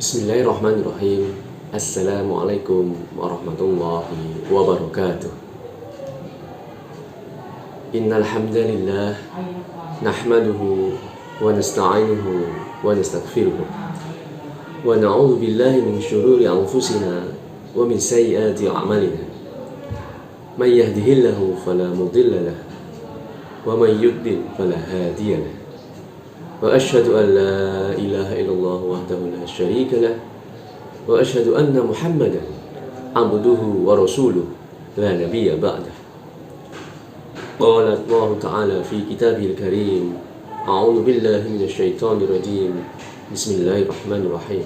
Bismillahirrahmanirrahim. Assalamualaikum warahmatullahi wabarakatuh. Innal hamdalillah nahmaduhu wa nasta'inuhu wa nastaghfiruh wa na'udzu billahi min syururi anfusina wa min sayyiati a'malina. May yahdihillahu fala mudilla lahu wa may yudlil fala hadiya lahu. Wa asyhadu an la ilaha illallah wahdahu la syarika lah wa asyhadu anna Muhammadan abduhu wa rasuluh la nabiyya ba'dah. Qala Allah Ta'ala fi kitabihil karim. A'udzu billahi minasy syaithanir rajim. Bismillahirrahmanirrahim.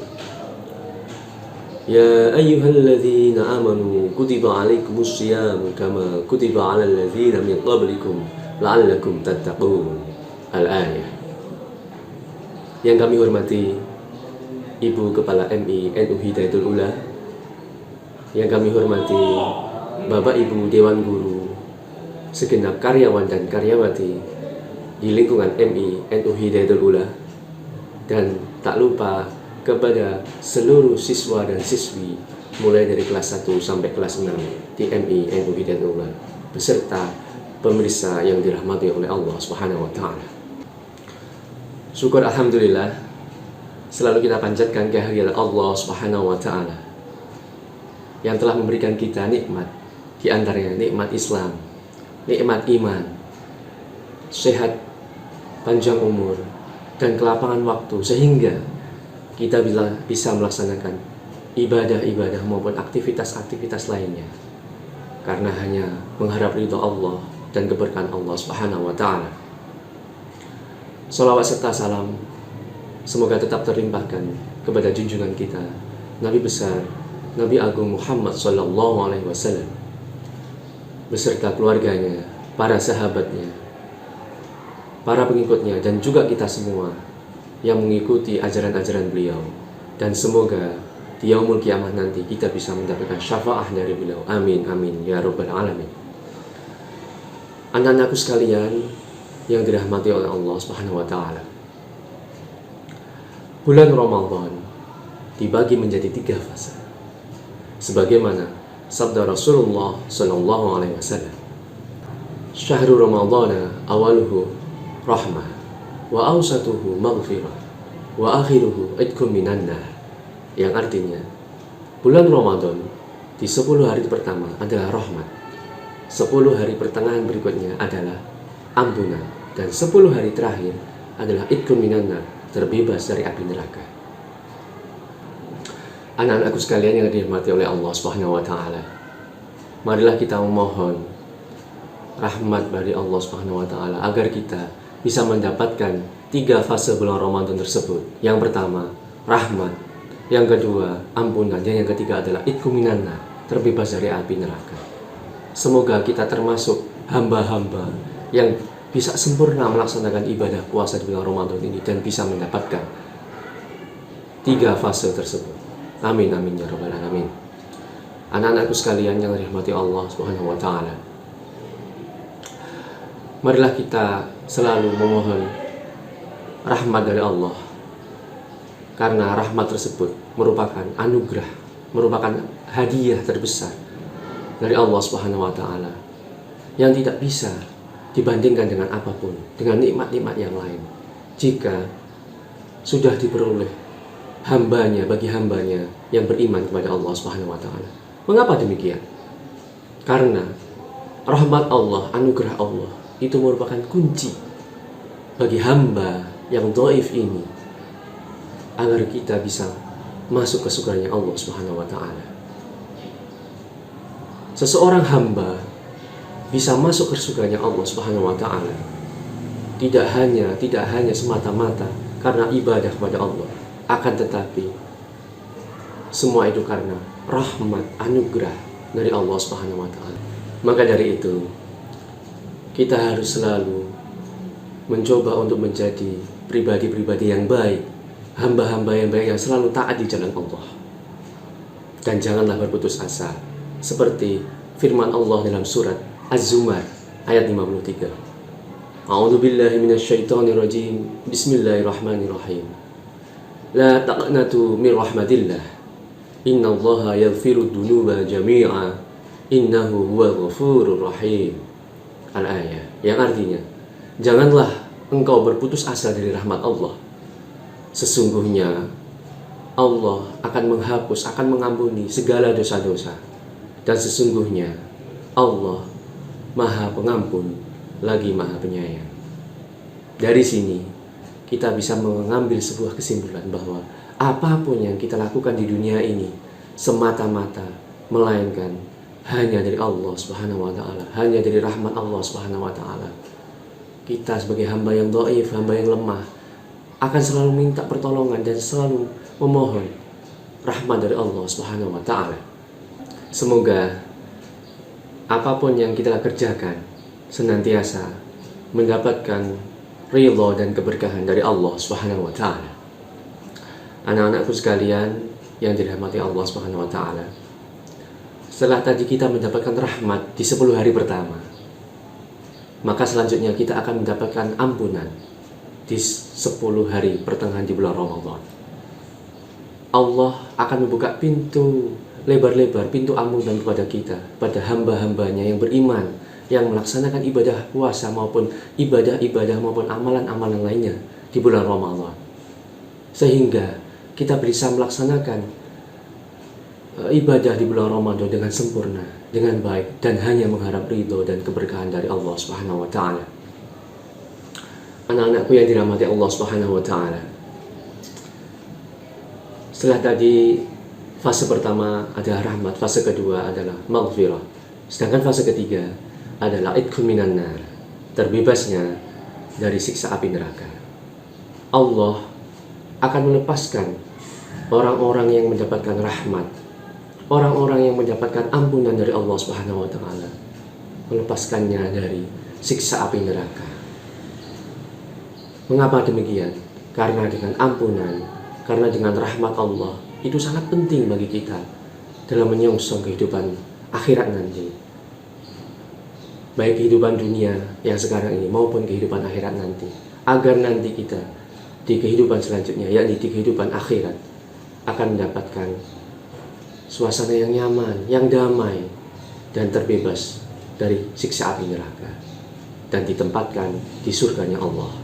Ya ayyuhalladzina amanu kutiba 'alaikumus syiyam kama kutiba 'alal ladzina min qablikum la'allakum tattaqun. Al-ayah. Yang kami hormati Ibu Kepala MI NU Hidayatul Ula, yang kami hormati Bapak Ibu Dewan Guru, segenap karyawan dan karyawati di lingkungan MI NU Hidayatul Ula, dan tak lupa kepada seluruh siswa dan siswi mulai dari kelas 1 sampai kelas 6 di MI NU Hidayatul Ula, beserta pemirsa yang dirahmati oleh Allah Subhanahu wa Ta'ala. Syukur alhamdulillah selalu kita panjatkan kehadirat Allah Subhanahu wa Ta'ala yang telah memberikan kita nikmat, di antaranya nikmat Islam, nikmat iman, sehat, panjang umur, dan kelapangan waktu, sehingga kita bisa melaksanakan ibadah-ibadah maupun aktivitas-aktivitas lainnya karena hanya mengharap ridho Allah dan keberkahan Allah Subhanahu wa Ta'ala. Salawat serta salam semoga tetap terlimpahkan kepada junjungan kita Nabi besar, Nabi Agung Muhammad Sallallahu Alaihi Wasallam, beserta keluarganya, para sahabatnya, para pengikutnya, dan juga kita semua yang mengikuti ajaran-ajaran beliau. Dan semoga di yaumul kiamah nanti kita bisa mendapatkan syafaat dari beliau. Amin, amin, ya rabbal alamin. Anak-anakku sekalian yang dirahmati oleh Allah Subhanahu wa Ta'ala, bulan Ramadan dibagi menjadi 3 fase, sebagaimana sabda Rasulullah Sallallahu Alaihi Wasallam, Syahrul Ramadana awaluhu rahmah wa awsatuhu maghfirah wa akhiruhu idkum minan nar, yang artinya bulan Ramadan di 10 hari pertama adalah rahmat, 10 hari pertengahan berikutnya adalah ampunan, dan 10 hari terakhir adalah idkum minan nar, terbebas dari api neraka. Anak-anakku sekalian yang dirahmati oleh Allah Subhanahu wa Ta'ala, marilah kita memohon rahmat dari Allah Subhanahu wa Ta'ala agar kita bisa mendapatkan 3 fase bulan Ramadan tersebut. Yang pertama, rahmat; yang kedua, ampunan; dan yang ketiga adalah idkum minan nar, terbebas dari api neraka. Semoga kita termasuk hamba-hamba yang bisa sempurna melaksanakan ibadah puasa di bulan Ramadan ini dan bisa mendapatkan 3 fase tersebut. Amin, amin, ya rabbal alamin. Anak-anakku sekalian yang dirahmati Allah Subhanahu wa Ta'ala, marilah kita selalu memohon rahmat dari Allah, karena rahmat tersebut merupakan anugerah, merupakan hadiah terbesar dari Allah Subhanahu wa Ta'ala yang tidak bisa dibandingkan dengan apapun, dengan nikmat-nikmat yang lain, jika sudah diperoleh hambanya, bagi hambanya yang beriman kepada Allah Subhanahu wa Ta'ala. Mengapa demikian? Karena rahmat Allah, anugerah Allah itu merupakan kunci bagi hamba yang dhaif ini agar kita bisa masuk ke surganya Allah Subhanahu wa Ta'ala. Seseorang hamba bisa masuk ke surganya Allah Subhanahu wa Ta'ala tidak hanya semata-mata karena ibadah kepada Allah, akan tetapi semua itu karena rahmat, anugerah dari Allah Subhanahu wa Ta'ala. Maka dari itu kita harus selalu mencoba untuk menjadi pribadi-pribadi yang baik, hamba-hamba yang baik yang selalu taat di jalan Allah. Dan janganlah berputus asa, seperti firman Allah dalam surat Az-Zumar ayat 53. A'udzu billahi minasy syaithanir rajim. Bismillahirrahmanirrahim. La taqnatu min rahmatillah. Innallaha yaghfiru dzunuba jami'a. Innahu huwal ghafurur rahim. Al-ayah. Yang artinya, janganlah engkau berputus asa dari rahmat Allah. Sesungguhnya Allah akan menghapus, akan mengampuni segala dosa-dosa. Dan sesungguhnya Allah Maha Pengampun lagi Maha Penyayang. Dari sini kita bisa mengambil sebuah kesimpulan bahwa apapun yang kita lakukan di dunia ini semata-mata melainkan hanya dari Allah Subhanahu wa taala, hanya dari rahmat Allah Subhanahu wa taala. Kita sebagai hamba yang dhaif, hamba yang lemah, akan selalu minta pertolongan dan selalu memohon rahmat dari Allah Subhanahu wa taala. Semoga apapun yang kita kerjakan senantiasa mendapatkan ridha dan keberkahan dari Allah Subhanahu wa taala. Anak-anakku sekalian yang dirahmati Allah Subhanahu wa taala. Setelah tadi kita mendapatkan rahmat di 10 hari pertama, maka selanjutnya kita akan mendapatkan ampunan di 10 hari pertengahan di bulan Ramadan. Allah akan membuka pintu lebar-lebar, pintu ampunan kepada kita, pada hamba-hambanya yang beriman, yang melaksanakan ibadah puasa maupun ibadah-ibadah maupun amalan-amalan lainnya di bulan Ramadan. Sehingga kita bisa melaksanakan ibadah di bulan Ramadan dengan sempurna, dengan baik, dan hanya mengharap ridho dan keberkahan dari Allah Subhanahu wa taala. Anak-anakku yang dirahmati Allah Subhanahu wa taala. Setelah tadi fase pertama adalah rahmat, fase kedua adalah maghfirah. Sedangkan fase ketiga adalah itqun minan nar, terbebasnya dari siksa api neraka. Allah akan melepaskan orang-orang yang mendapatkan rahmat, orang-orang yang mendapatkan ampunan dari Allah Subhanahu wa taala, melepaskannya dari siksa api neraka. Mengapa demikian? Karena dengan ampunan, karena dengan rahmat Allah itu sangat penting bagi kita dalam menyongsong kehidupan akhirat nanti. Baik kehidupan dunia yang sekarang ini maupun kehidupan akhirat nanti. Agar nanti kita di kehidupan selanjutnya, yakni di kehidupan akhirat, akan mendapatkan suasana yang nyaman, yang damai, dan terbebas dari siksa api neraka, dan ditempatkan di surganya Allah.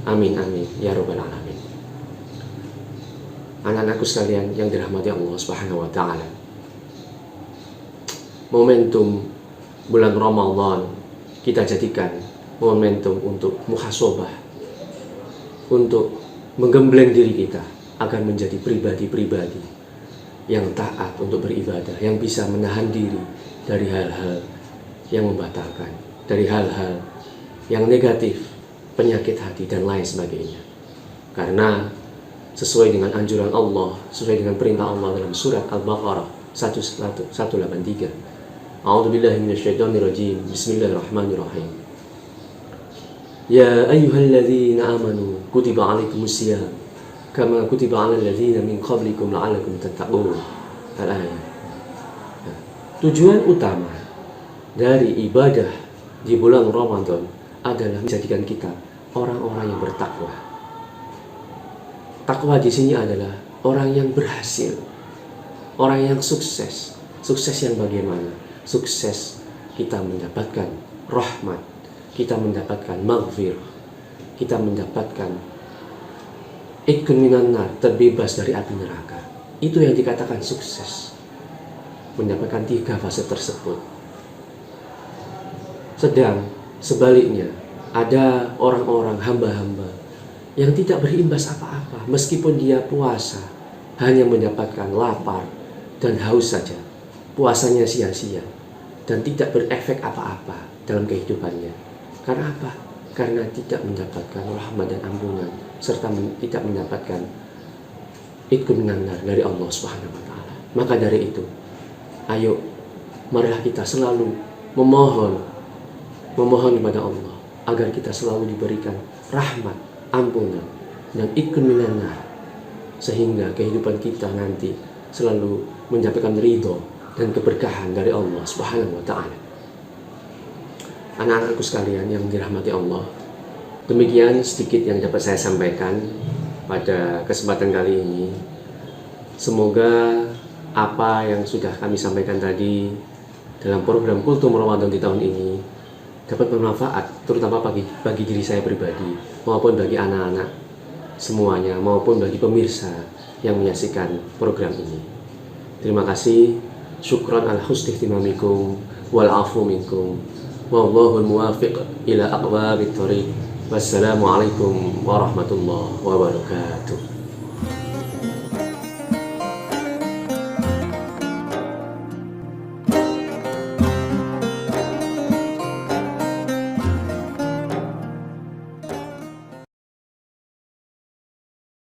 Amin amin ya rabbal alamin. Anak-anakku sekalian yang dirahmati Allah Subhanahu wa taala. Momentum bulan Ramadan kita jadikan momentum untuk muhasabah, untuk menggembleng diri kita agar menjadi pribadi-pribadi yang taat untuk beribadah, yang bisa menahan diri dari hal-hal yang membatalkan, dari hal-hal yang negatif, penyakit hati dan lain sebagainya. Karena sesuai dengan anjuran Allah, sesuai dengan perintah Allah dalam surat Al-Baqarah 183. A'udzubillahi minasyaitonirrajim. Bismillahirrahmanirrahim. Ya ayyuhalladzina amanu kutiba 'alaikumusiyam kama kutiba 'alal ladzina min qablikum la'allakum tattaqun. Al-ayah. Tujuan utama dari ibadah di bulan Ramadan adalah menjadikan kita orang-orang yang bertakwa. Takwa di sini adalah orang yang berhasil, orang yang sukses. Sukses yang bagaimana? Sukses kita mendapatkan rahmat, kita mendapatkan maghfirah, kita mendapatkan itqun minan nar, terbebas dari api neraka. Itu yang dikatakan sukses. Mendapatkan 3 fase tersebut. Sedang sebaliknya, ada orang-orang hamba-hamba yang tidak berimbas apa-apa, meskipun dia puasa, hanya mendapatkan lapar dan haus saja. Puasanya sia-sia dan tidak berefek apa-apa dalam kehidupannya. Karena apa? Karena tidak mendapatkan rahmat dan ampunan, serta tidak mendapatkan itqun minan nar dari Allah Subhanahu wa taala. Maka dari itu, ayo marilah kita selalu memohon kepada Allah agar kita selalu diberikan rahmat, ampunan, dan itqun minan nar, sehingga kehidupan kita nanti selalu mendapatkan ridho dan keberkahan dari Allah Subhanahu wa taala. Anak-anakku sekalian yang dirahmati Allah, demikian sedikit yang dapat saya sampaikan pada kesempatan kali ini. Semoga apa yang sudah kami sampaikan tadi dalam program Kultum Ramadan di tahun ini dapat bermanfaat, terutama bagi diri saya pribadi maupun bagi anak-anak semuanya, maupun bagi pemirsa yang menyaksikan program ini. Terima kasih. Syukran ala husni ihtimamikum wal afu minkum. Wallahul muwafiq ila aqwamit thoriq. Wassalamualaikum warahmatullahi wabarakatuh.